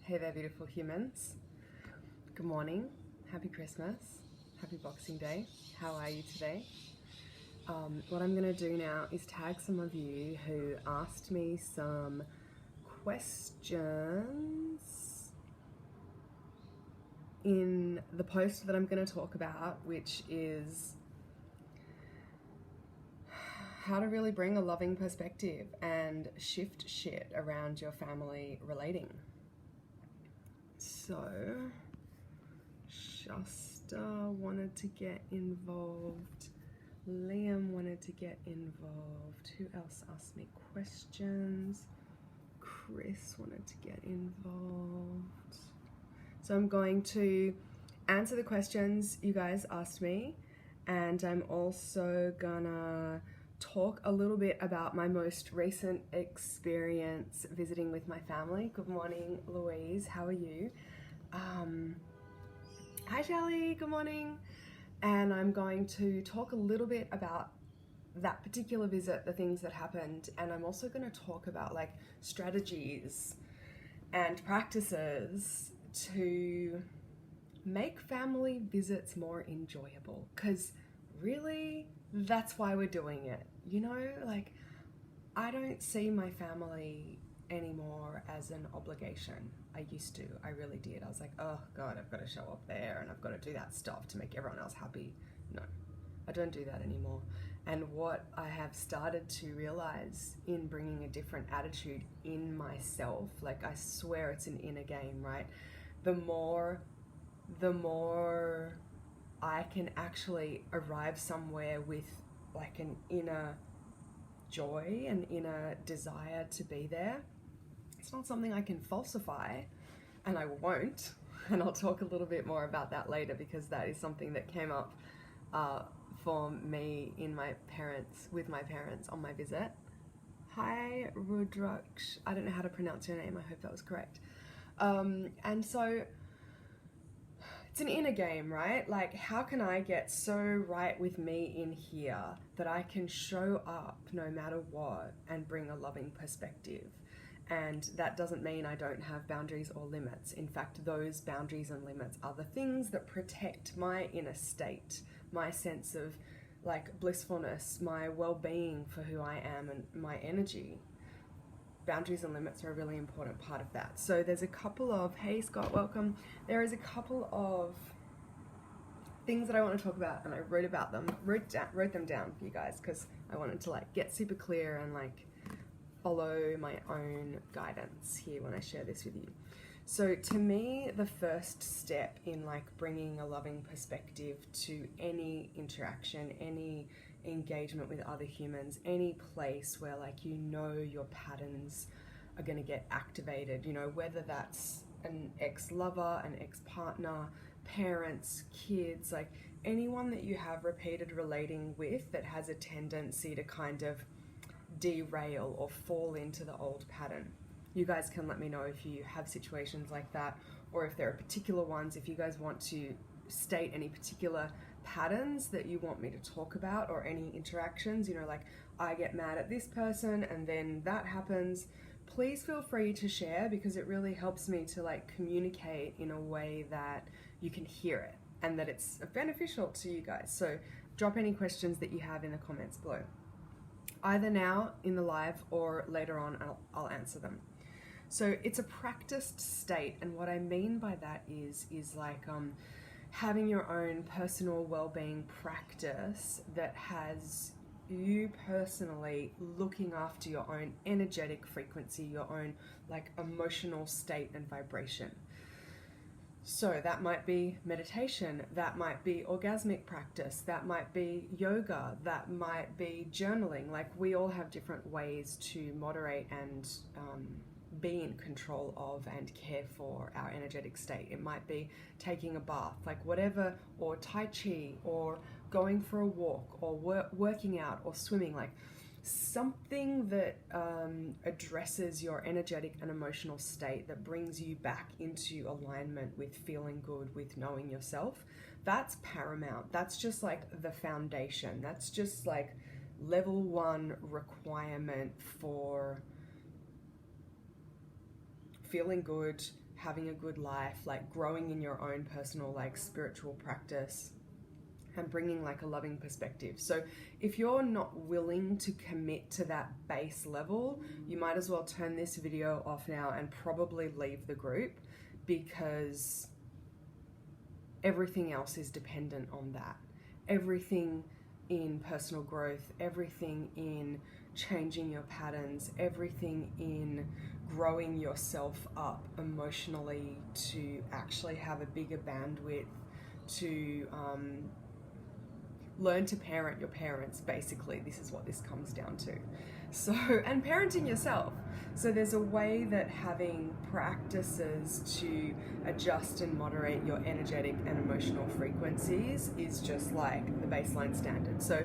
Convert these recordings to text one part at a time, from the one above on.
Hey there, beautiful humans. Good morning, happy Christmas, happy Boxing Day. How are you today? What I'm gonna do now is tag some of you who asked me some questions in the post that I'm gonna talk about, which is how to really bring a loving perspective and shift shit around your family relating. So, Shasta wanted to get involved. Liam wanted to get involved. Who else asked me questions? Chris wanted to get involved. So I'm going to answer the questions you guys asked me, and I'm also gonna talk a little bit about my most recent experience visiting with my family. Good morning, Louise. How are you? Hi, Shelly. Good morning. And I'm going to talk a little bit about that particular visit, the things that happened, and I'm also going to talk about like strategies and practices to make family visits more enjoyable, because really that's why we're doing it. You know, like I don't see my family anymore as an obligation. I used to, I really did. I was like, oh God, I've got to show up there and I've got to do that stuff to make everyone else happy. No, I don't do that anymore. And what I have started to realize in bringing a different attitude in myself, like I swear it's an inner game, right? The more I can actually arrive somewhere with like an inner joy, an inner desire to be there. It's not something I can falsify, and I won't. And I'll talk a little bit more about that later, because that is something that came up for me with my parents on my visit. Hi, Rudraksh. I don't know how to pronounce your name. I hope that was correct. And so it's an inner game, right? Like, how can I get so right with me in here that I can show up no matter what and bring a loving perspective? And that doesn't mean I don't have boundaries or limits. In fact, those boundaries and limits are the things that protect my inner state, my sense of like blissfulness, my well-being for who I am and my energy. Boundaries and limits are a really important part of that. So there's a couple of, hey Scott, welcome. There is a couple of things that I want to talk about, and I wrote them down for you guys, because I wanted to like get super clear and like follow my own guidance here when I share this with you. So to me, the first step in like bringing a loving perspective to any interaction, any engagement with other humans, any place where like you know your patterns are going to get activated, you know, whether that's an ex-lover, an ex-partner, parents, kids, like anyone that you have repeated relating with that has a tendency to kind of derail or fall into the old pattern. You guys can let me know if you have situations like that, or if there are particular ones, if you guys want to state any particular patterns that you want me to talk about, or any interactions, you know, like I get mad at this person and then that happens. Please feel free to share, because it really helps me to like communicate in a way that you can hear it and that it's beneficial to you guys. So drop any questions that you have in the comments below. Either now in the live or later on, I'll answer them. So it's a practiced state, and what I mean by that is like having your own personal well-being practice that has you personally looking after your own energetic frequency, your own like emotional state and vibration. So that might be meditation, that might be orgasmic practice, that might be yoga, that might be journaling. Like we all have different ways to moderate and be in control of and care for our energetic state. It might be taking a bath, like whatever, or Tai Chi, or going for a walk, or working out, or swimming, like something that addresses your energetic and emotional state, that brings you back into alignment with feeling good, with knowing yourself. That's paramount. That's just like the foundation. That's just like level 1 requirement for feeling good, having a good life, like growing in your own personal like spiritual practice, and bringing like a loving perspective. So if you're not willing to commit to that base level, you might as well turn this video off now and probably leave the group, because everything else is dependent on that. Everything in personal growth, everything in changing your patterns, everything in growing yourself up emotionally to actually have a bigger bandwidth to learn to parent your parents. Basically, this is what this comes down to. So, and parenting yourself. So there's a way that having practices to adjust and moderate your energetic and emotional frequencies is just like the baseline standard. So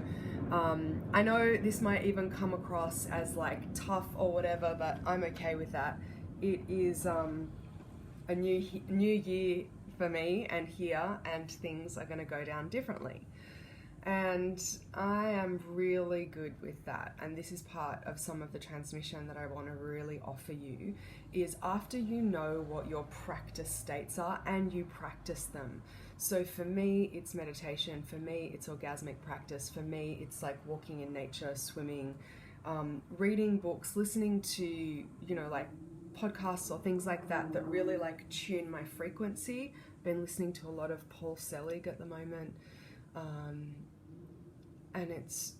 I know this might even come across as like tough or whatever, but I'm okay with that. It is a new year for me and here, and things are going to go down differently. And I am really good with that. And this is part of some of the transmission that I want to really offer you, is after you know what your practice states are and you practice them. So for me, it's meditation. For me, it's orgasmic practice. For me, it's like walking in nature, swimming, reading books, listening to, you know, like podcasts or things like that that really like tune my frequency. Been listening to a lot of Paul Selig at the moment. And it's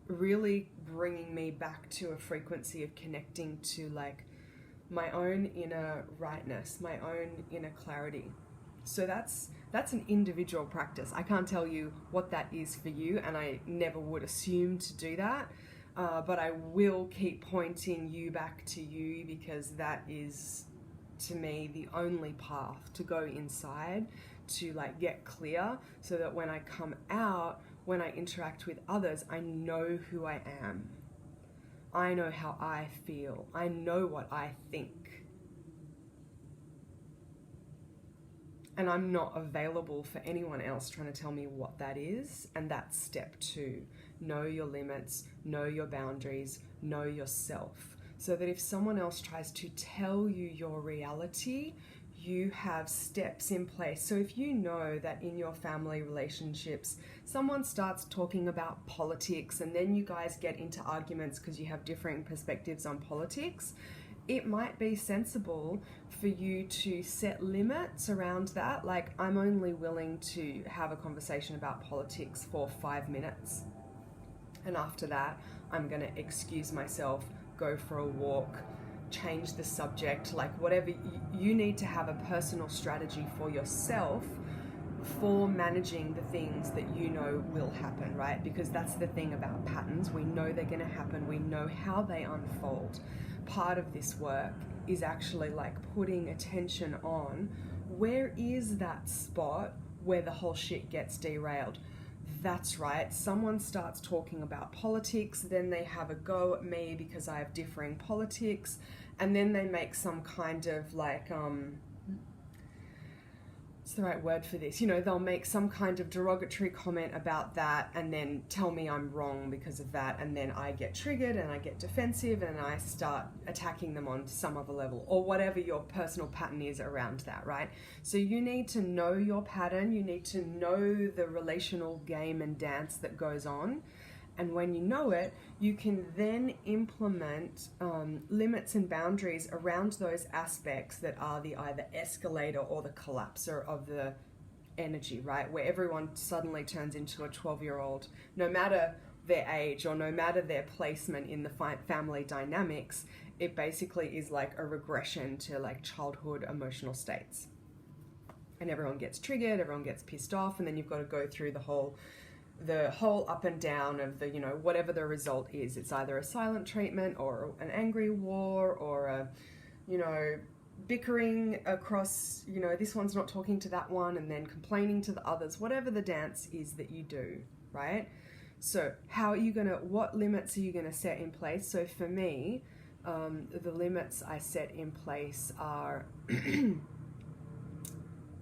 really bringing me back to a frequency of connecting to like my own inner rightness, my own inner clarity. So that's an individual practice. I can't tell you what that is for you, and I never would assume to do that. But I will keep pointing you back to you, because that is, to me, the only path to go inside, to like get clear, so that when I come out, when I interact with others, I know who I am. I know how I feel. I know what I think. And I'm not available for anyone else trying to tell me what that is. And that's step 2. Know your limits, know your boundaries, know yourself. So that if someone else tries to tell you your reality, you have steps in place. So if you know that in your family relationships, someone starts talking about politics and then you guys get into arguments because you have differing perspectives on politics, it might be sensible for you to set limits around that. Like, I'm only willing to have a conversation about politics for 5 minutes. And after that, I'm going to excuse myself, go for a walk, change the subject, like whatever. You need to have a personal strategy for yourself for managing the things that you know will happen, right? Because that's the thing about patterns. We know they're going to happen. We know how they unfold. Part of this work is actually like putting attention on, where is that spot where the whole shit gets derailed? That's right, someone starts talking about politics, then they have a go at me because I have differing politics, and then they make some kind of like, what's the right word for this? You know, they'll make some kind of derogatory comment about that and then tell me I'm wrong because of that, and then I get triggered and I get defensive and I start attacking them on some other level, or whatever your personal pattern is around that, right? So you need to know your pattern, you need to know the relational game and dance that goes on. And when you know it, you can then implement limits and boundaries around those aspects that are the either escalator or the collapser of the energy, right? Where everyone suddenly turns into a 12-year-old, no matter their age or no matter their placement in the family dynamics. It basically is like a regression to like childhood emotional states. And everyone gets triggered, everyone gets pissed off, and then you've got to go through the whole up and down of the, you know, whatever the result is. It's either a silent treatment or an angry war or a, you know, bickering across, you know, this one's not talking to that one and then complaining to the others, whatever the dance is that you do, right? So how are you what limits are you going to set in place? So for me, the limits I set in place are,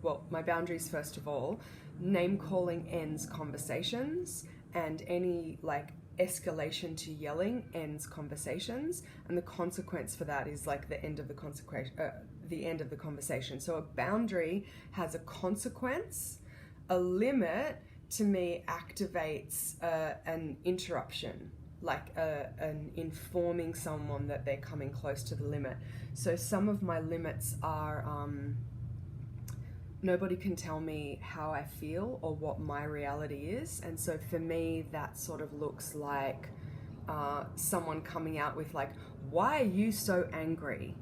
well, my boundaries first of all. Name calling ends conversations, and any like escalation to yelling ends conversations, and the consequence for that is like the end of the conversation. So a boundary has a consequence. A limit to me activates an interruption, like an informing someone that they're coming close to the limit. So some of my limits are nobody can tell me how I feel or what my reality is. And so for me, that sort of looks like someone coming out with like, why are you so angry?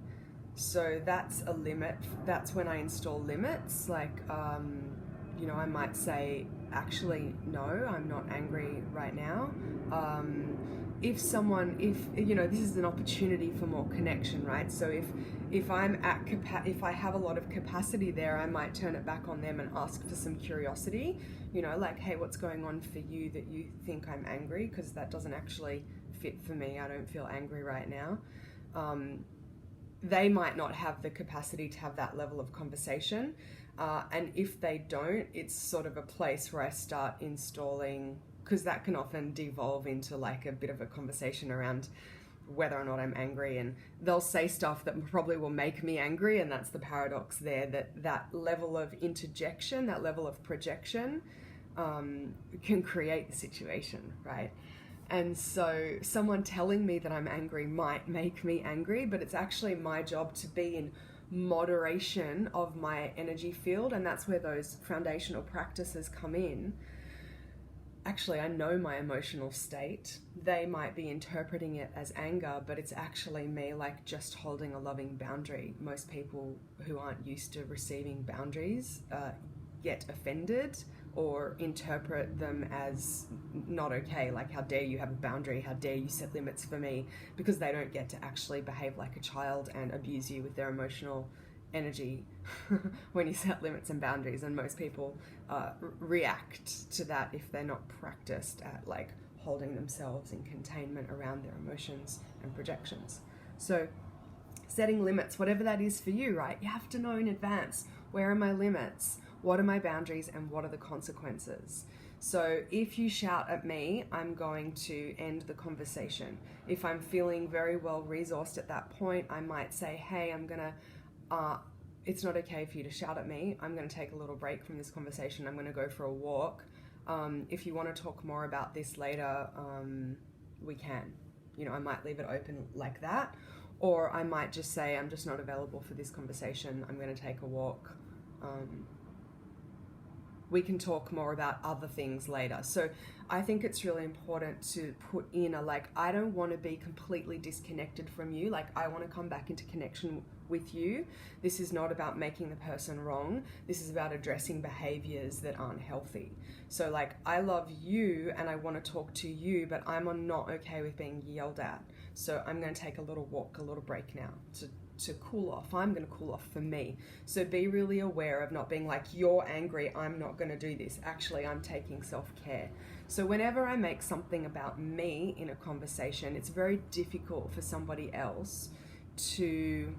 So that's a limit. That's when I install limits. Like, you know, I might say, actually, no, I'm not angry right now. If you know, this is an opportunity for more connection, right? So if I'm at if I have a lot of capacity there, I might turn it back on them and ask for some curiosity, you know, like, hey, what's going on for you that you think I'm angry? Because that doesn't actually fit for me. I don't feel angry right now. They might not have the capacity to have that level of conversation. And if they don't, it's sort of a place where I start installing, because that can often devolve into like a bit of a conversation around whether or not I'm angry, and they'll say stuff that probably will make me angry, and that's the paradox there, that level of interjection, that level of projection can create the situation, right? And so someone telling me that I'm angry might make me angry, but it's actually my job to be in moderation of my energy field, and that's where those foundational practices come in. Actually, I know my emotional state. They might be interpreting it as anger, but it's actually me like just holding a loving boundary. Most people who aren't used to receiving boundaries get offended or interpret them as not okay, like how dare you have a boundary, how dare you set limits for me, because they don't get to actually behave like a child and abuse you with their emotional energy when you set limits and boundaries. And most people react to that if they're not practiced at like holding themselves in containment around their emotions and projections. So setting limits, whatever that is for you, right? You have to know in advance, where are my limits? What are my boundaries and what are the consequences? So if you shout at me, I'm going to end the conversation. If I'm feeling very well resourced at that point, I might say, hey, it's not okay for you to shout at me. I'm going to take a little break from this conversation. I'm going to go for a walk. If you want to talk more about this later, we can. You know, I might leave it open like that. Or I might just say, I'm just not available for this conversation. I'm going to take a walk. We can talk more about other things later. So I think it's really important to put in I don't want to be completely disconnected from you. Like, I want to come back into connection with you. This is not about making the person wrong. This is about addressing behaviors that aren't healthy. So like, I love you and I want to talk to you, but I'm not okay with being yelled at. So I'm going to take a little walk, a little break now to cool off. I'm going to cool off for me. So be really aware of not being like, you're angry, I'm not going to do this. Actually, I'm taking self-care. So whenever I make something about me in a conversation, it's very difficult for somebody else to,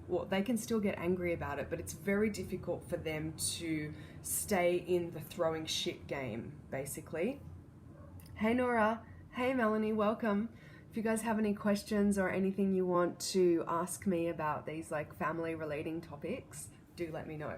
well, they can still get angry about it, but it's very difficult for them to stay in the throwing shit game, basically. Hey Nora, hey Melanie, welcome. If you guys have any questions or anything you want to ask me about these like family relating topics, do let me know.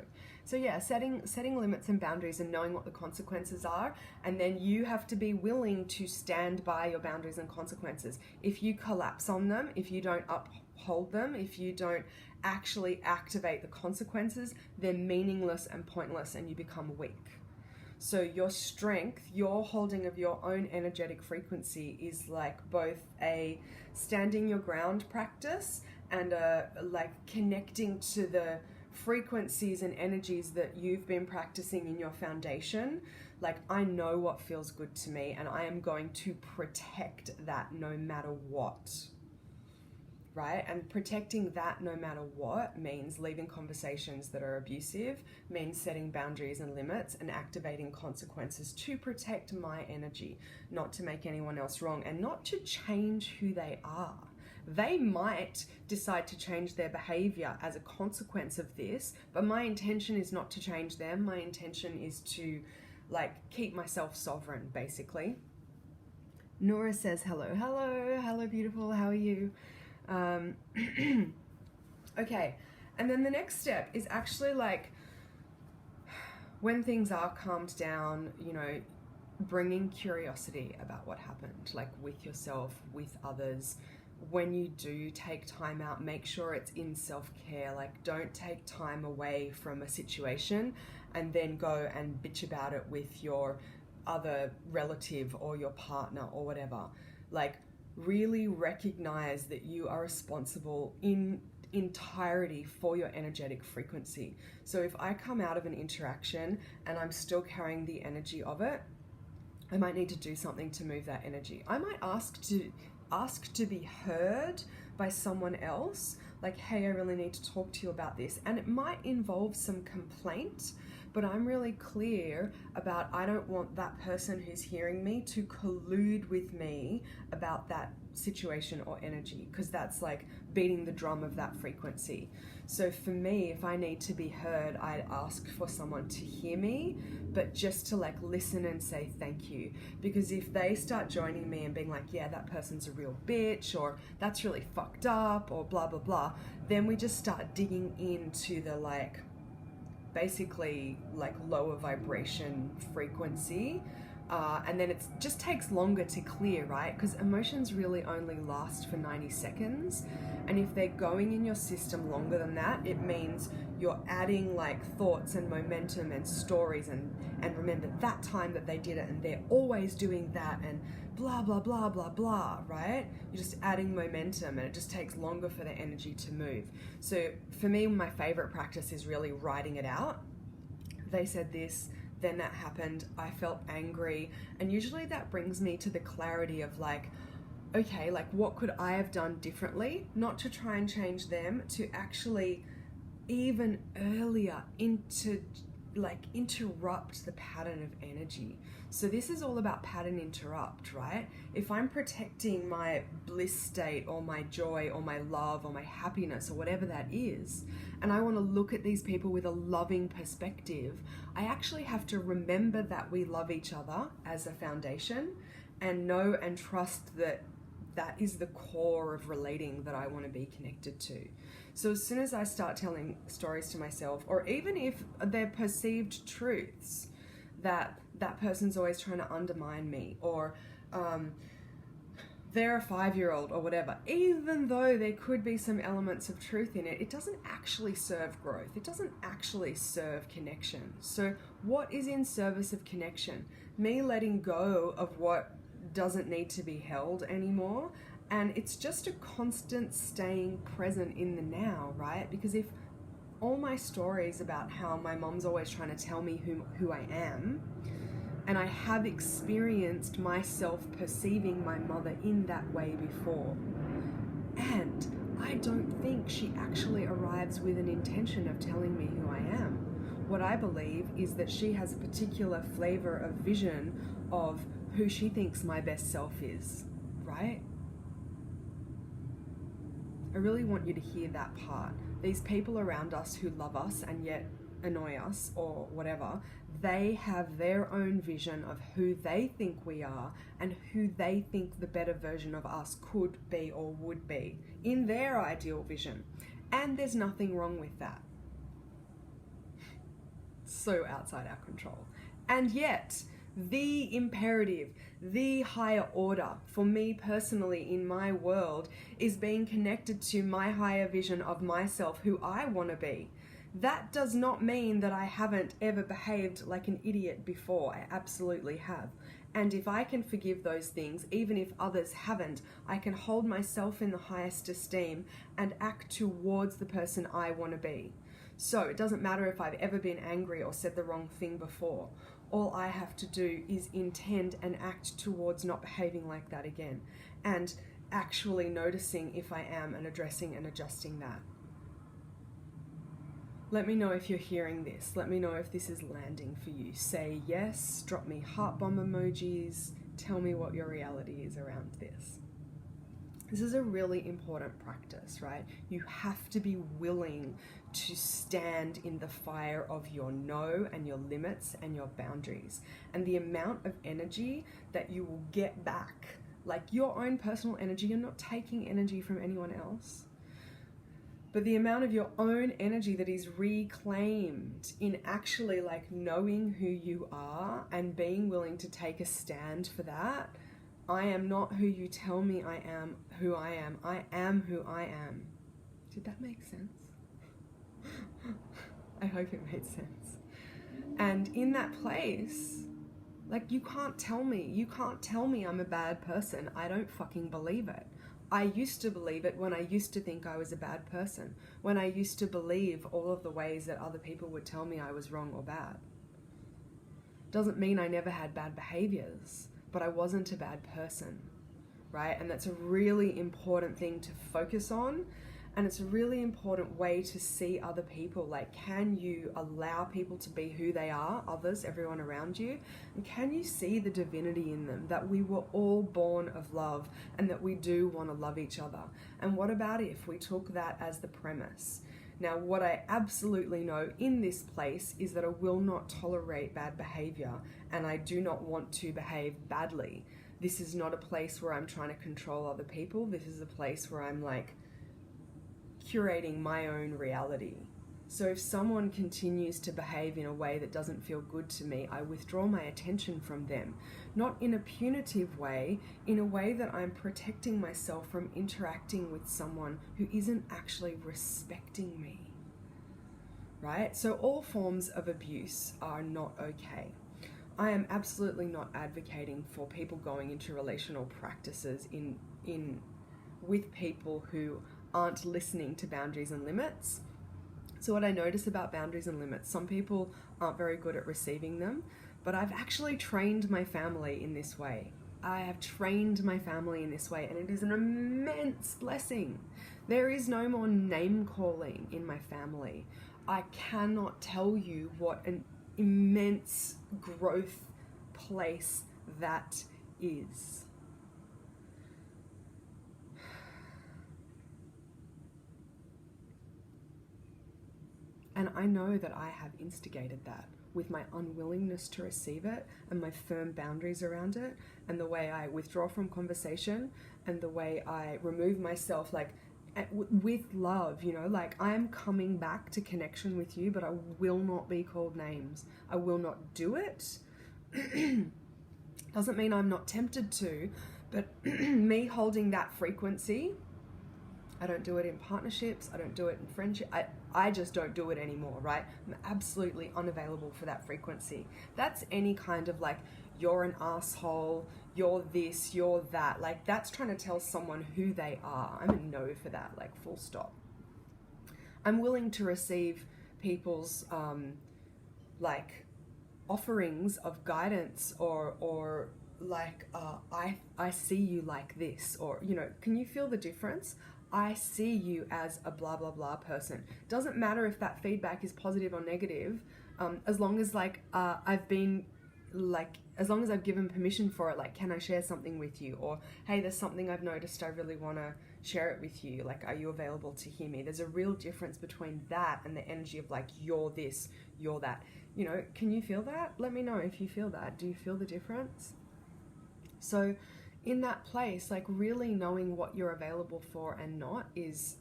So yeah, setting limits and boundaries and knowing what the consequences are, and then you have to be willing to stand by your boundaries and consequences. If you collapse on them, if you don't uphold them, if you don't actually activate the consequences, they're meaningless and pointless and you become weak. So your strength, your holding of your own energetic frequency is like both a standing your ground practice and like connecting to the frequencies and energies that you've been practicing in your foundation. Like, I know what feels good to me and I am going to protect that no matter what. Right? And protecting that no matter what means leaving conversations that are abusive, means setting boundaries and limits and activating consequences to protect my energy, not to make anyone else wrong and not to change who they are. They might decide to change their behavior as a consequence of this, but my intention is not to change them. My intention is to like keep myself sovereign, basically. Nora says hello. Hello, beautiful. How are you? Okay, and then the next step is actually like when things are calmed down, you know, bringing curiosity about what happened, like with yourself, with others. When you do take time out, make sure it's in self-care. Like, don't take time away from a situation and then go and bitch about it with your other relative or your partner or whatever. Like, really recognize that you are responsible in entirety for your energetic frequency. So if I come out of an interaction and I'm still carrying the energy of it, I might need to do something to move that energy. I might ask to be heard by someone else, like, hey, I really need to talk to you about this. And it might involve some complaint, but I'm really clear about I don't want that person who's hearing me to collude with me about that situation or energy, because that's like beating the drum of that frequency. So for me, if I need to be heard, I'd ask for someone to hear me, but just to like listen and say thank you. Because if they start joining me and being like, yeah, that person's a real bitch, or that's really fucked up, or blah, blah, blah, then we just start digging into the like, basically like lower vibration frequency. And then it just takes longer to clear, right? Because emotions really only last for 90 seconds. And if they're going in your system longer than that, it means you're adding like thoughts and momentum and stories and remember that time that they did it and they're always doing that and blah, blah, blah, blah, blah, right? You're just adding momentum and it just takes longer for the energy to move. So for me, my favorite practice is really writing it out. They said this, then that happened, I felt angry, and usually that brings me to the clarity of like, okay, like what could I have done differently? Not to try and change them, to actually even earlier interrupt the pattern of energy. So this is all about pattern interrupt, right? If I'm protecting my bliss state or my joy or my love or my happiness or whatever that is, and I want to look at these people with a loving perspective, I actually have to remember that we love each other as a foundation and know and trust that that is the core of relating that I want to be connected to. So as soon as I start telling stories to myself, or even if they're perceived truths, that person's always trying to undermine me, or they're a 5-year-old or whatever, even though there could be some elements of truth in it, it doesn't actually serve growth. It doesn't actually serve connection. So what is in service of connection? Me letting go of what doesn't need to be held anymore. And it's just a constant staying present in the now, right? Because if all my stories about how my mom's always trying to tell me who I am, and I have experienced myself perceiving my mother in that way before, and I don't think she actually arrives with an intention of telling me who I am. What I believe is that she has a particular flavor of vision of who she thinks my best self is, right? I really want you to hear that part. These people around us who love us and yet annoy us or whatever, they have their own vision of who they think we are and who they think the better version of us could be or would be in their ideal vision. And there's nothing wrong with that. So outside our control. And yet, the imperative, the higher order for me personally in my world is being connected to my higher vision of myself, who I want to be. That does not mean that I haven't ever behaved like an idiot before. I absolutely have. And if I can forgive those things, even if others haven't, I can hold myself in the highest esteem and act towards the person I want to be. So it doesn't matter if I've ever been angry or said the wrong thing before. All I have to do is intend and act towards not behaving like that again, and actually noticing if I am and addressing and adjusting that. Let me know if you're hearing this. Let me know if this is landing for you. Say yes, drop me heart bomb emojis, tell me what your reality is around this. This is a really important practice, right? You have to be willing to stand in the fire of your no and your limits and your boundaries. And the amount of energy that you will get back like your own personal energy. You're not taking energy from anyone else. But the amount of your own energy that is reclaimed in actually like knowing who you are and being willing to take a stand for that. I am not who you tell me I am who I am. I am who I am. Did that make sense? I hope it made sense. And in that place, like you can't tell me I'm a bad person. I don't fucking believe it. I used to believe it when I used to think I was a bad person, when I used to believe all of the ways that other people would tell me I was wrong or bad. Doesn't mean I never had bad behaviors, but I wasn't a bad person, right? And that's a really important thing to focus on. And it's a really important way to see other people. Like, can you allow people to be who they are, others, everyone around you? And can you see the divinity in them, that we were all born of love and that we do want to love each other? And what about if we took that as the premise? Now, what I absolutely know in this place is that I will not tolerate bad behavior, and I do not want to behave badly. This is not a place where I'm trying to control other people. This is a place where I'm like, curating my own reality. So if someone continues to behave in a way that doesn't feel good to me, I withdraw my attention from them. Not in a punitive way, in a way that I'm protecting myself from interacting with someone who isn't actually respecting me. Right? So all forms of abuse are not okay. I am absolutely not advocating for people going into relational practices with people who aren't listening to boundaries and limits. So what I notice about boundaries and limits, some people aren't very good at receiving them, but I've actually trained my family in this way. I have trained my family in this way, and it is an immense blessing. There is no more name calling in my family. I cannot tell you what an immense growth place that is. And I know that I have instigated that with my unwillingness to receive it and my firm boundaries around it, and the way I withdraw from conversation and the way I remove myself, like with love, you know, like I am coming back to connection with you, but I will not be called names. I will not do it. Doesn't mean I'm not tempted to, but me holding that frequency, I don't do it in partnerships. I don't do it in friendship. I just don't do it anymore, right? I'm absolutely unavailable for that frequency. That's any kind of like, you're an asshole, you're this, you're that. Like, that's trying to tell someone who they are. I'm a no for that, like, full stop. I'm willing to receive people's, like, offerings of guidance or like, I see you like this, or, you know, can you feel the difference? I see you as a blah, blah, blah person. Doesn't matter if that feedback is positive or negative, as long as like, as long as I've given permission for it, like, can I share something with you? Or, hey, there's something I've noticed, I really want to share it with you. Like, are you available to hear me? There's a real difference between that and the energy of like, you're this, you're that. You know, can you feel that? Let me know if you feel that. Do you feel the difference? So in that place, like really knowing what you're available for and not is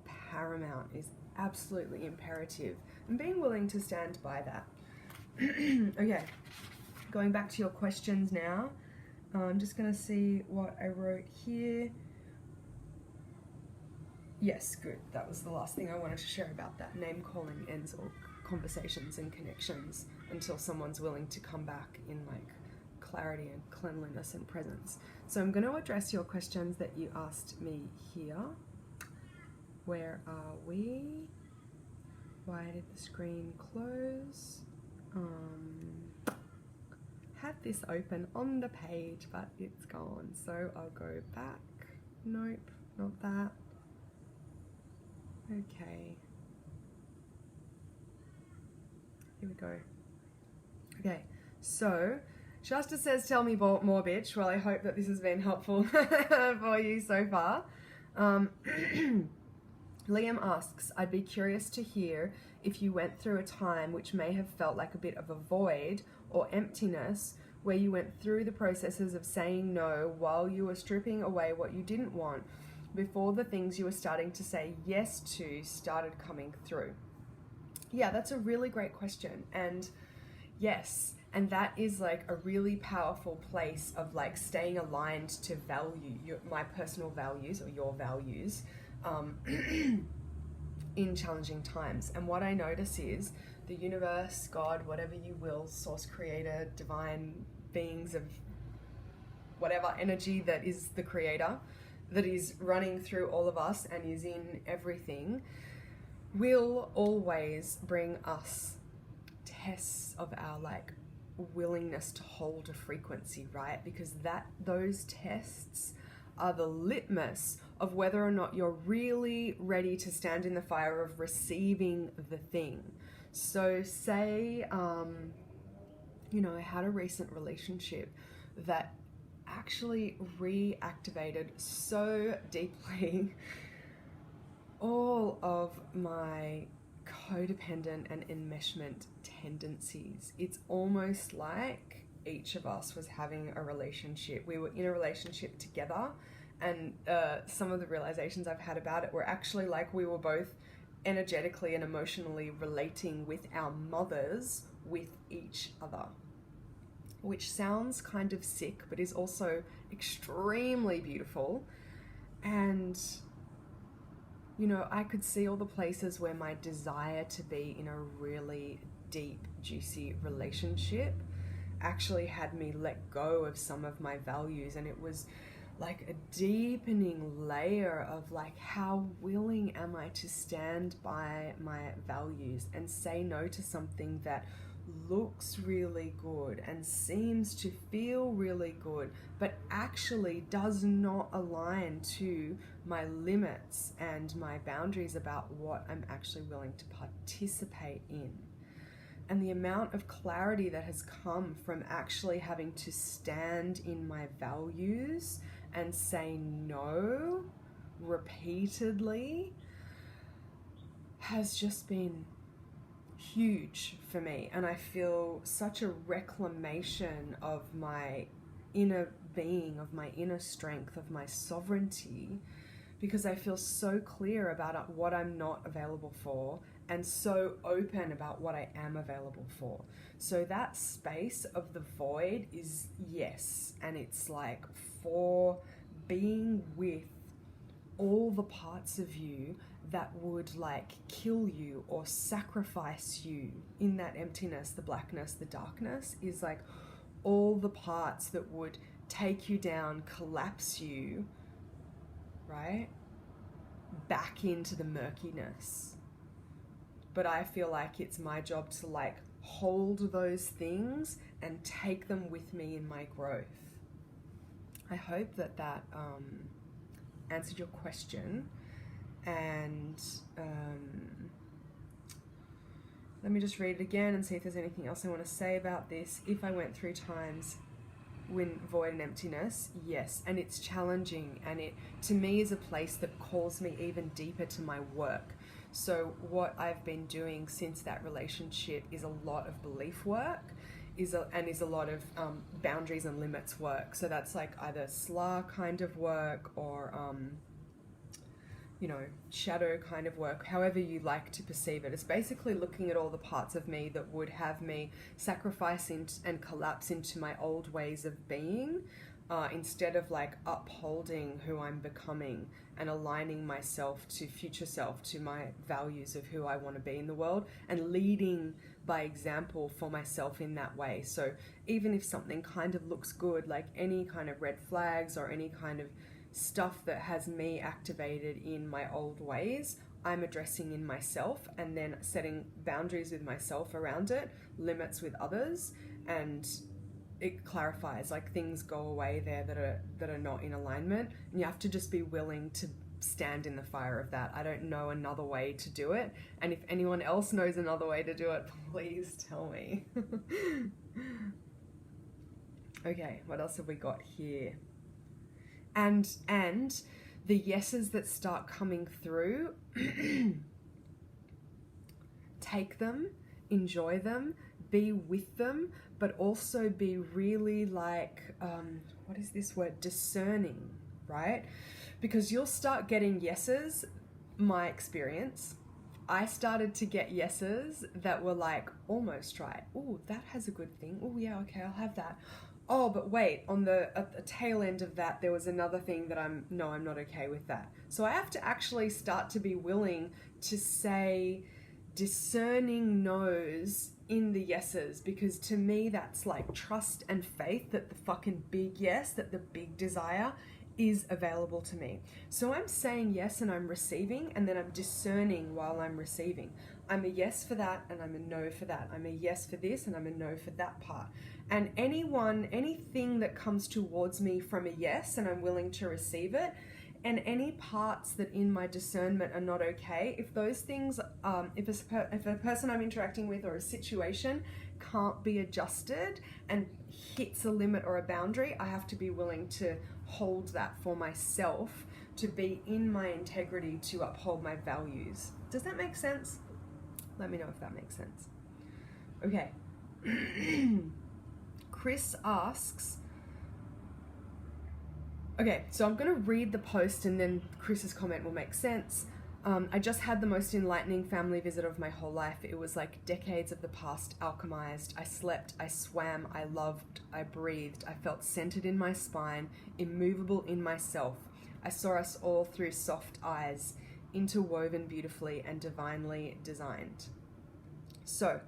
paramount, is absolutely imperative, and being willing to stand by that. Okay, going back to your questions now. I'm just going to see what I wrote here. Yes, good. That was the last thing I wanted to share about that. Name calling ends all conversations and connections until someone's willing to come back in like clarity and cleanliness and presence. So I'm going to address your questions that you asked me here. Where are we? Why did the screen close? Had this open on the page, but it's gone. So I'll go back. Nope, not that. Okay. Here we go. Okay, so Shasta says, tell me more, bitch. Well, I hope that this has been helpful for you so far. Liam asks, I'd be curious to hear if you went through a time which may have felt like a bit of a void or emptiness where you went through the processes of saying no while you were stripping away what you didn't want before the things you were starting to say yes to started coming through? Yeah, that's a really great question. And yes, and that is like a really powerful place of like staying aligned to my personal values or your values in challenging times. And what I notice is the universe, God, whatever you will, source, creator, divine beings of whatever energy that is the creator, that is running through all of us and is in everything, will always bring us tests of our like willingness to hold a frequency, right? Because those tests are the litmus of whether or not you're really ready to stand in the fire of receiving the thing. So say, I had a recent relationship that actually reactivated so deeply all of my codependent and enmeshment tendencies. It's almost like each of us was having a relationship. We were in a relationship together, and some of the realizations I've had about it were actually like we were both energetically and emotionally relating with our mothers with each other, which sounds kind of sick, but is also extremely beautiful. And I could see all the places where my desire to be in a really deep, juicy relationship actually had me let go of some of my values. And it was like a deepening layer of like, how willing am I to stand by my values and say no to something that looks really good and seems to feel really good, but actually does not align to my limits and my boundaries about what I'm actually willing to participate in. And the amount of clarity that has come from actually having to stand in my values and say no repeatedly has just been huge for me. And I feel such a reclamation of my inner being, of my inner strength, of my sovereignty, because I feel so clear about what I'm not available for and so open about what I am available for. So that space of the void is yes, and it's like for being with all the parts of you that would like kill you or sacrifice you in that emptiness, the blackness, the darkness, is like all the parts that would take you down, collapse you, right, back into the murkiness. But I feel like it's my job to like hold those things and take them with me in my growth. I hope that answered your question. And let me just read it again and see if there's anything else I want to say about this. If I went through times when void and emptiness, yes, and it's challenging, and it to me is a place that calls me even deeper to my work. So what I've been doing since that relationship is a lot of belief work, is a lot of boundaries and limits work. So that's like either SLA kind of work or shadow kind of work, however you like to perceive it. It's basically looking at all the parts of me that would have me sacrifice and collapse into my old ways of being, instead of like upholding who I'm becoming and aligning myself to future self, to my values of who I want to be in the world, and leading by example for myself in that way. So even if something kind of looks good, like any kind of red flags or any kind of stuff that has me activated in my old ways, I'm addressing in myself and then setting boundaries with myself around it, limits with others, and it clarifies, like things go away there that are not in alignment, and you have to just be willing to stand in the fire of that. I don't know another way to do it, and if anyone else knows another way to do it, please tell me. Okay, what else have we got here? And the yeses that start coming through, take them, enjoy them, be with them, but also be really like, what is this word? Discerning, right? Because you'll start getting yeses. My experience, I started to get yeses that were like almost right. Oh, that has a good thing. Oh yeah, okay, I'll have that. Oh, but wait, at the tail end of that, there was another thing that I'm not okay with that. So I have to actually start to be willing to say discerning no's in the yeses, because to me that's like trust and faith that the fucking big yes, that the big desire is available to me. So I'm saying yes and I'm receiving, and then I'm discerning while I'm receiving. I'm a yes for that and I'm a no for that. I'm a yes for this and I'm a no for that part. And anything that comes towards me from a yes and I'm willing to receive it, and any parts that in my discernment are not okay, if those things, if a person I'm interacting with or a situation can't be adjusted and hits a limit or a boundary, I have to be willing to hold that for myself, to be in my integrity, to uphold my values. Does that make sense? Let me know if that makes sense. Okay. Chris asks, okay, so I'm going to read the post and then Chris's comment will make sense. I just had the most enlightening family visit of my whole life. It was like decades of the past alchemized. I slept, I swam, I loved, I breathed. I felt centered in my spine, immovable in myself. I saw us all through soft eyes, interwoven beautifully and divinely designed. So,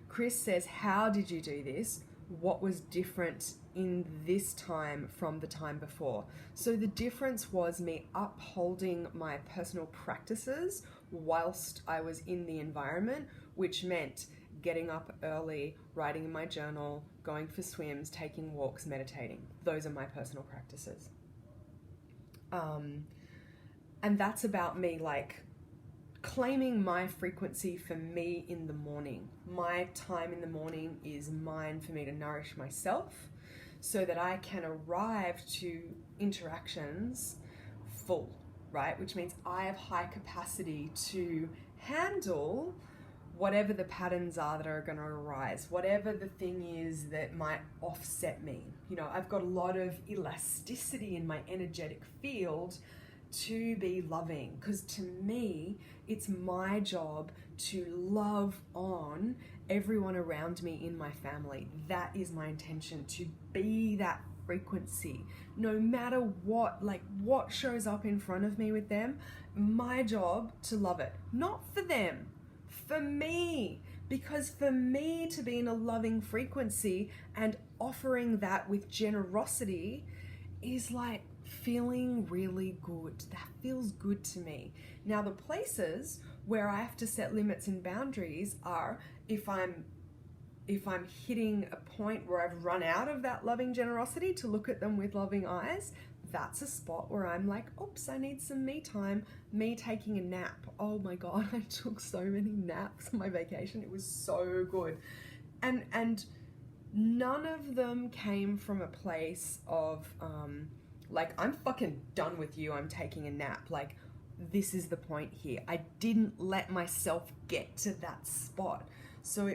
Chris says, how did you do this? What was different in this time from the time before? So the difference was me upholding my personal practices whilst I was in the environment, which meant getting up early, writing in my journal, going for swims, taking walks, meditating. Those are my personal practices. And that's about me like claiming my frequency for me in the morning. My time in the morning is mine for me to nourish myself so that I can arrive to interactions full, right? Which means I have high capacity to handle whatever the patterns are that are going to arise, whatever the thing is that might offset me. You know, I've got a lot of elasticity in my energetic field to be loving, because to me it's my job to love on everyone around me in my family. That is my intention, to be that frequency no matter what, like what shows up in front of me with them. My job to love it, not for them, for me, because for me to be in a loving frequency and offering that with generosity is like feeling really good. That feels good to me. Now, the places where I have to set limits and boundaries are if I'm hitting a point where I've run out of that loving generosity to look at them with loving eyes. That's a spot where I'm like, oops, I need some me time. Me taking a nap. Oh my God, I took so many naps on my vacation. It was so good. And none of them came from a place of like, I'm fucking done with you, I'm taking a nap. Like, this is the point here. I didn't let myself get to that spot. So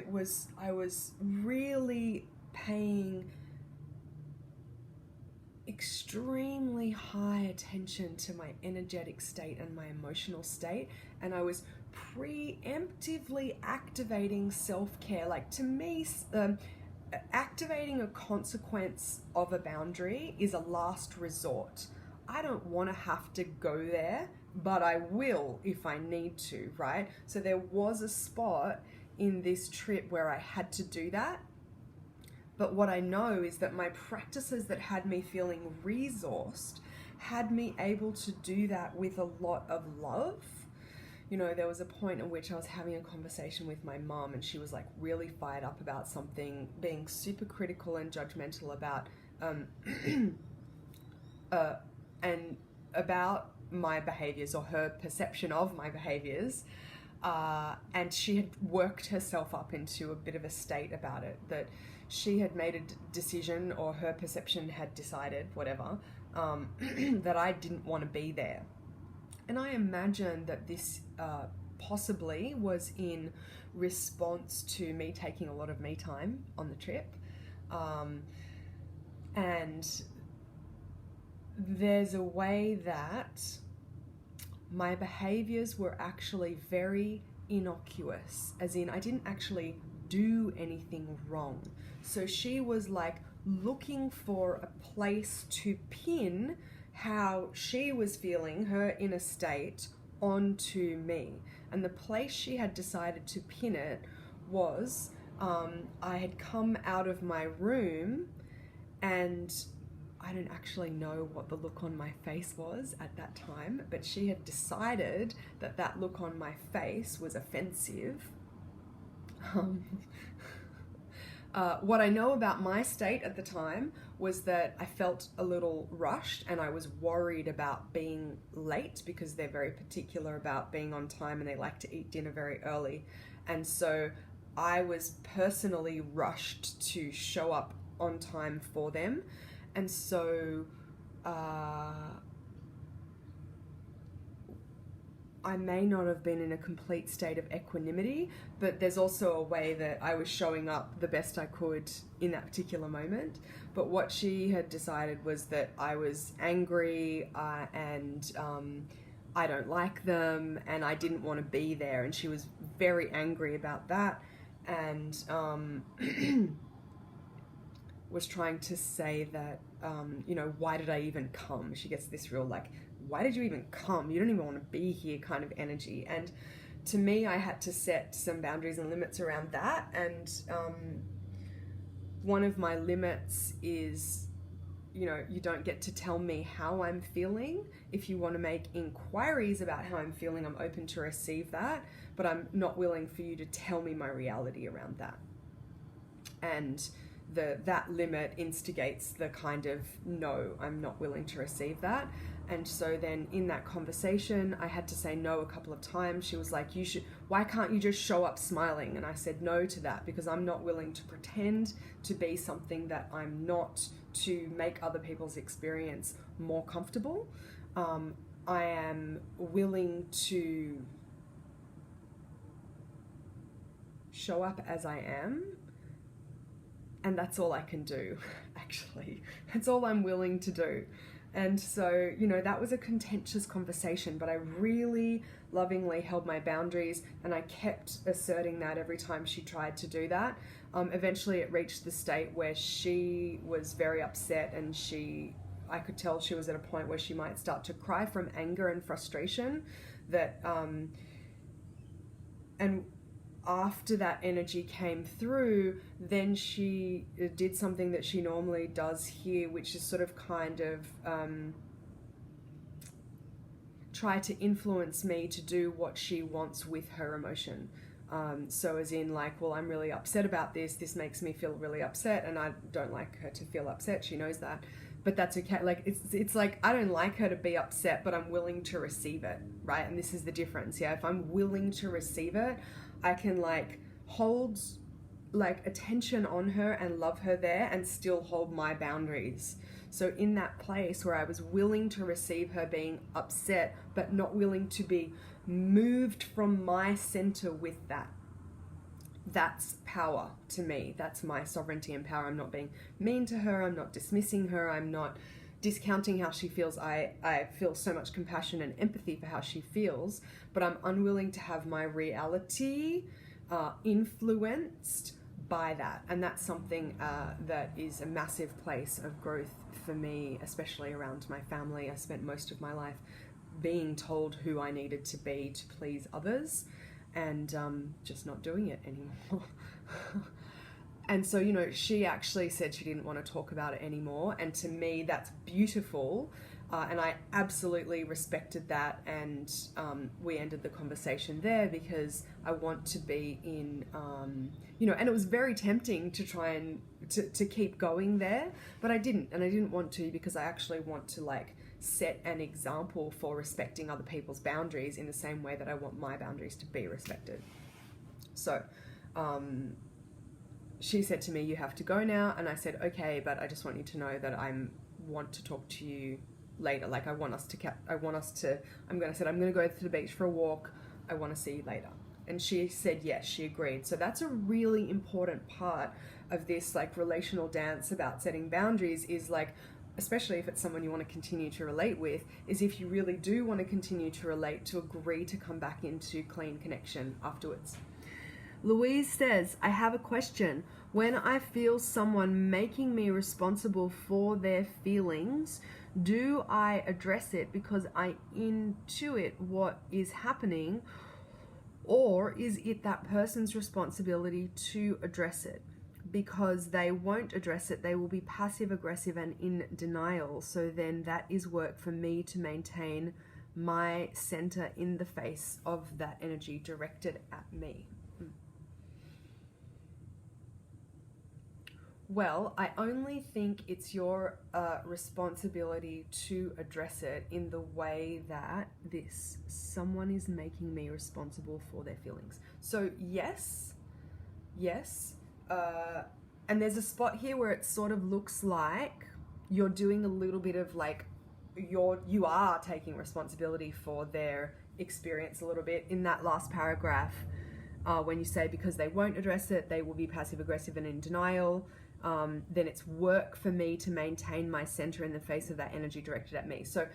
I was really paying extremely high attention to my energetic state and my emotional state, and I was preemptively activating self-care. Like, to me, activating a consequence of a boundary is a last resort. I don't want to have to go there, but I will if I need to, right? So there was a spot in this trip where I had to do that. But what I know is that my practices that had me feeling resourced had me able to do that with a lot of love. You know, there was a point in which I was having a conversation with my mom and she was like really fired up about something, being super critical and judgmental about and about my behaviors, or her perception of my behaviors. And she had worked herself up into a bit of a state about it, that she had made a decision, or her perception had decided, whatever, that I didn't want to be there. And I imagine that this possibly was in response to me taking a lot of me time on the trip. And there's a way that my behaviors were actually very innocuous, as in I didn't actually do anything wrong. So she was like looking for a place to pin how she was feeling, her inner state, onto me. And the place she had decided to pin it was I had come out of my room, and I don't actually know what the look on my face was at that time, but she had decided that that look on my face was offensive. What I know about my state at the time was that I felt a little rushed, and I was worried about being late because they're very particular about being on time and they like to eat dinner very early. And so I was personally rushed to show up on time for them. And so I may not have been in a complete state of equanimity, but there's also a way that I was showing up the best I could in that particular moment. But what she had decided was that I was angry and I don't like them and I didn't want to be there. And she was very angry about that, and was trying to say that, why did I even come? She gets this real like, why did you even come? You don't even want to be here kind of energy. And to me, I had to set some boundaries and limits around that. And one of my limits is, you don't get to tell me how I'm feeling. If you want to make inquiries about how I'm feeling, I'm open to receive that, but I'm not willing for you to tell me my reality around that. And that limit instigates the kind of, no, I'm not willing to receive that. And so then in that conversation, I had to say no a couple of times. She was like, why can't you just show up smiling? And I said no to that, because I'm not willing to pretend to be something that I'm not, to make other people's experience more comfortable. I am willing to show up as I am, and that's all I can do, actually. That's all I'm willing to do. And so, that was a contentious conversation, but I really lovingly held my boundaries, and I kept asserting that every time she tried to do that. Eventually it reached the state where she was very upset, and I could tell she was at a point where she might start to cry from anger and frustration. And after that energy came through, then she did something that she normally does here, which is sort of kind of try to influence me to do what she wants with her emotion. So as in like, well, I'm really upset about this. This makes me feel really upset, and I don't like her to feel upset. She knows that. But that's okay. Like, it's like, I don't like her to be upset, but I'm willing to receive it, right? And this is the difference. Yeah, if I'm willing to receive it, I can like hold like attention on her and love her there, and still hold my boundaries. So in that place where I was willing to receive her being upset, but not willing to be moved from my center with that, that's power to me. That's my sovereignty and power. I'm not being mean to her. I'm not dismissing her. I'm not discounting how she feels. I feel so much compassion and empathy for how she feels, but I'm unwilling to have my reality influenced by that. And that's something that is a massive place of growth for me, especially around my family. I spent most of my life being told who I needed to be to please others, and just not doing it anymore. And so, she actually said she didn't want to talk about it anymore. And to me, that's beautiful. And I absolutely respected that. And we ended the conversation there, because I want to be in, and it was very tempting to try and to keep going there, but I didn't. And I didn't want to, because I actually want to like set an example for respecting other people's boundaries in the same way that I want my boundaries to be respected. So, she said to me, you have to go now. And I said, okay, but I just want you to know that I want to talk to you later. Like, I'm going to go to the beach for a walk. I want to see you later. And she said yes, she agreed. So that's a really important part of this like relational dance about setting boundaries, is like, especially if it's someone you want to continue to relate with, is if you really do want to continue to relate, to agree to come back into clean connection afterwards. Louise says, I have a question. When I feel someone making me responsible for their feelings, do I address it because I intuit what is happening, or is it that person's responsibility to address it? Because they won't address it, they will be passive aggressive and in denial. So then that is work for me to maintain my center in the face of that energy directed at me. Well, I only think it's your responsibility to address it in the way that someone is making me responsible for their feelings. So yes, and there's a spot here where it sort of looks like you're doing a little bit of like, you are taking responsibility for their experience a little bit in that last paragraph, when you say because they won't address it, they will be passive aggressive and in denial. Then it's work for me to maintain my center in the face of that energy directed at me. So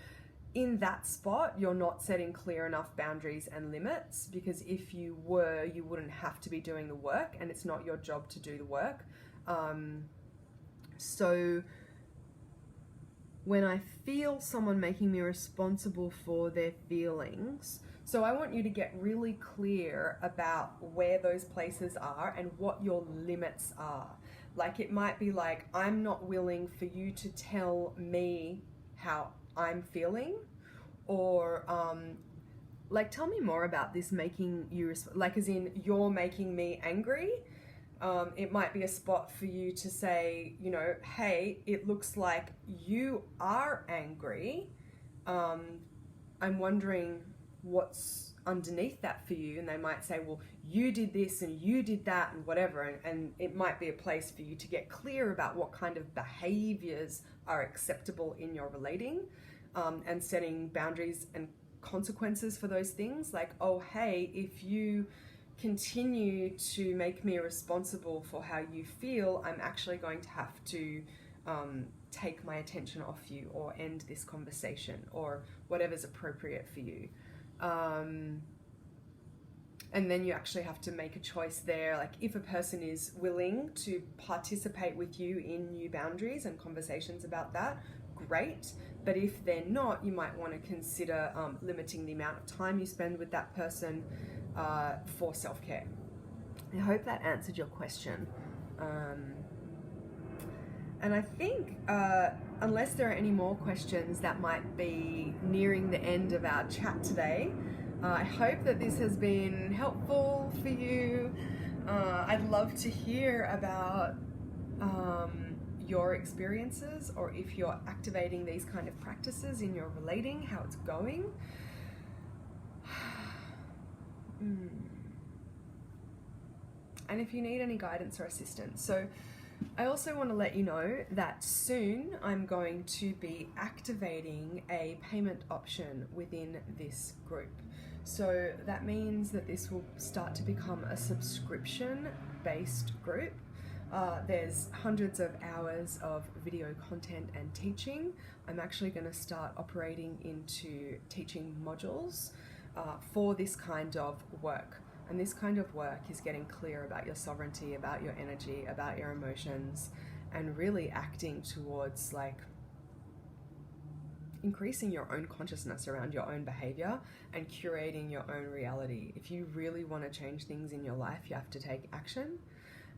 in that spot, you're not setting clear enough boundaries and limits, because if you were, you wouldn't have to be doing the work, and it's not your job to do the work. So when I feel someone making me responsible for their feelings, so I want you to get really clear about where those places are and what your limits are. Like it might be like, I'm not willing for you to tell me how I'm feeling, or like, tell me more about this making you, like as in you're making me angry. It might be a spot for you to say, you know, hey, it looks like you are angry. I'm wondering what's underneath that for you. And they might say, well, you did this and you did that and whatever. And it might be a place for you to get clear about what kind of behaviors are acceptable in your relating, and setting boundaries and consequences for those things. Like, oh, hey, if you continue to make me responsible for how you feel, I'm actually going to have to take my attention off you, or end this conversation, or whatever's appropriate for you. And then you actually have to make a choice there. Like if a person is willing to participate with you in new boundaries and conversations about that, great. But if they're not, you might want to consider limiting the amount of time you spend with that person for self-care. I hope that answered your question. And I think, unless there are any more questions that might be nearing the end of our chat today, I hope that this has been helpful for you. I'd love to hear about your experiences, or if you're activating these kind of practices in your relating, how it's going. And if you need any guidance or assistance. So I also want to let you know that soon I'm going to be activating a payment option within this group. So that means that this will start to become a subscription-based group. There's hundreds of hours of video content and teaching. I'm actually going to start operating into teaching modules for this kind of work. And this kind of work is getting clear about your sovereignty, about your energy, about your emotions, and really acting towards like increasing your own consciousness around your own behavior and curating your own reality. If you really want to change things in your life, you have to take action.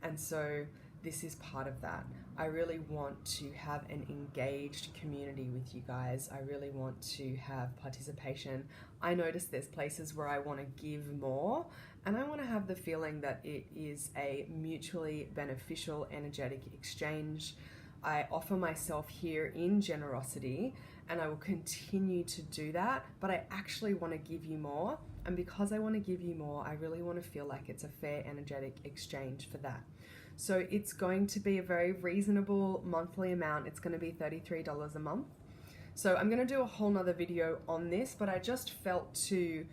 And so this is part of that. I really want to have an engaged community with you guys. I really want to have participation. I notice there's places where I want to give more, and I want to have the feeling that it is a mutually beneficial, energetic exchange. I offer myself here in generosity, and I will continue to do that, but I actually want to give you more. And because I want to give you more, I really want to feel like it's a fair, energetic exchange for that. So it's going to be a very reasonable monthly amount. It's going to be $33 a month. So I'm going to do a whole nother video on this, but I just felt to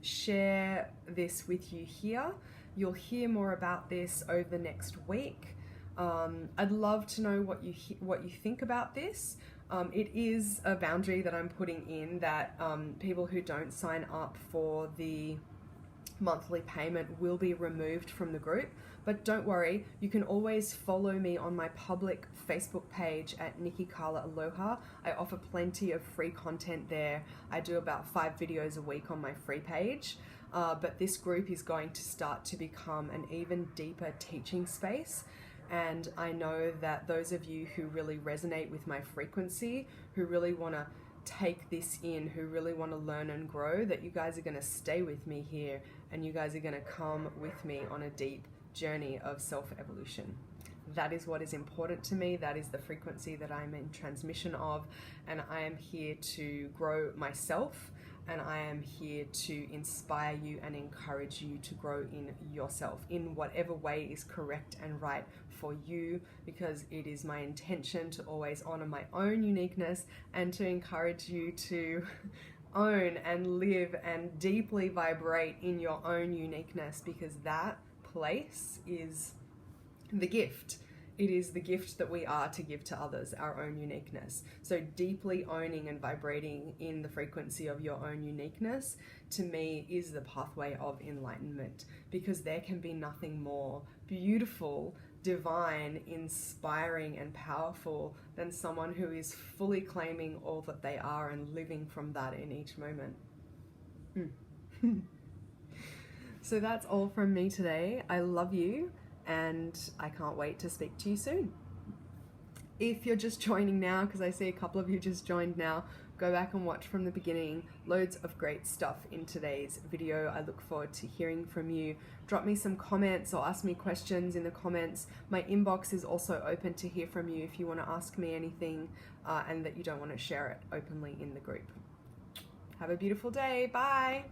share this with you here. You'll hear more about this over the next week. I'd love to know what you think about this. It is a boundary that I'm putting in, that people who don't sign up for the monthly payment will be removed from the group. But don't worry, you can always follow me on my public Facebook page at Nikki Carla Aloha. I offer plenty of free content there. I do about 5 videos a week on my free page. But this group is going to start to become an even deeper teaching space. And I know that those of you who really resonate with my frequency, who really want to take this in, who really want to learn and grow, that you guys are going to stay with me here, and you guys are going to come with me on a deep journey of self-evolution. That is what is important to me. That is the frequency that I'm in transmission of, and I am here to grow myself, and I am here to inspire you and encourage you to grow in yourself in whatever way is correct and right for you, because it is my intention to always honor my own uniqueness and to encourage you to own and live and deeply vibrate in your own uniqueness, because that place is the gift. It is the gift that we are to give to others, our own uniqueness. So deeply owning and vibrating in the frequency of your own uniqueness, to me, is the pathway of enlightenment, because there can be nothing more beautiful, divine, inspiring, and powerful than someone who is fully claiming all that they are and living from that in each moment. So that's all from me today. I love you, and I can't wait to speak to you soon. If you're just joining now, because I see a couple of you just joined now, go back and watch from the beginning. Loads of great stuff in today's video. I look forward to hearing from you. Drop me some comments or ask me questions in the comments. My inbox is also open to hear from you if you want to ask me anything and that you don't want to share it openly in the group. Have a beautiful day. Bye.